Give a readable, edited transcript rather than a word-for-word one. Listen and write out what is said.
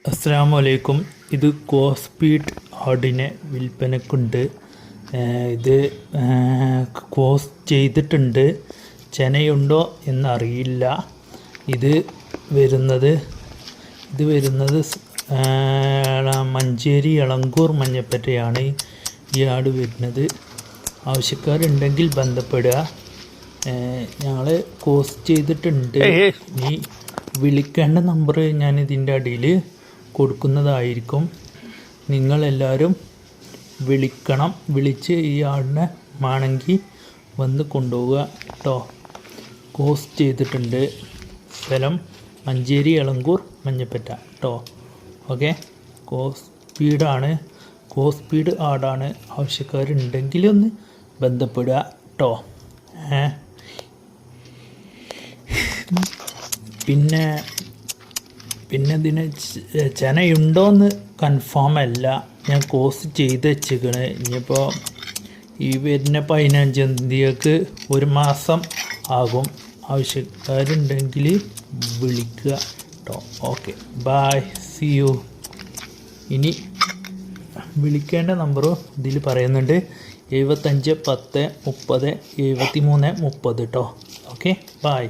അസ്സലാമലൈക്കും. ഇത് കോസ്പീഡ് ആടിനെ വിൽപ്പനക്കുണ്ട്. ഇത് കോസ് ചെയ്തിട്ടുണ്ട്. ചെനയുണ്ടോ എന്നറിയില്ല. ഇത് വരുന്നത് മഞ്ചേരി എളങ്കൂർ മഞ്ഞപ്പറ്റയാണ് ഈ ആട് വരുന്നത്. ആവശ്യക്കാരുണ്ടെങ്കിൽ ബന്ധപ്പെടുക. ഞങ്ങൾ കോസ് ചെയ്തിട്ടുണ്ട്. ഇനി വിളിക്കേണ്ട നമ്പർ ഞാൻ ഇതിൻ്റെ അടിയിൽ കൊടുക്കുന്നതായിരിക്കും. നിങ്ങളെല്ലാവരും വിളിക്കണം. വിളിച്ച് ഈ ആടിനെ വേണമെങ്കിൽ വന്ന് കൊണ്ടുപോവുക കേട്ടോ. കോസ് ചെയ്തിട്ടുണ്ട്. സ്ഥലം മഞ്ചേരി എളങ്കൂർ മഞ്ഞപ്പറ്റ കേട്ടോ. ഓക്കെ, കോസ്പീഡ് ആടാണ്. ആവശ്യക്കാരുണ്ടെങ്കിൽ ഒന്ന് ബന്ധപ്പെടുക കേട്ടോ. പിന്നെ ഇതിന് ചെനയുണ്ടോയെന്ന് കൺഫേം അല്ല. ഞാൻ കോസ് ചെയ്ത് വെച്ചിരിക്കണ്. ഇനിയിപ്പോൾ ഈ വരുന്ന 15-ാം തീയതിക്ക് 1 മാസം ആകും. ആവശ്യക്കാരുണ്ടെങ്കിൽ വിളിക്കുക കേട്ടോ. Okay, bye, see you. ഇനി വിളിക്കേണ്ട നമ്പറും ഇതിൽ പറയുന്നുണ്ട്. 75 10 30 73 30 കേട്ടോ. Okay, by.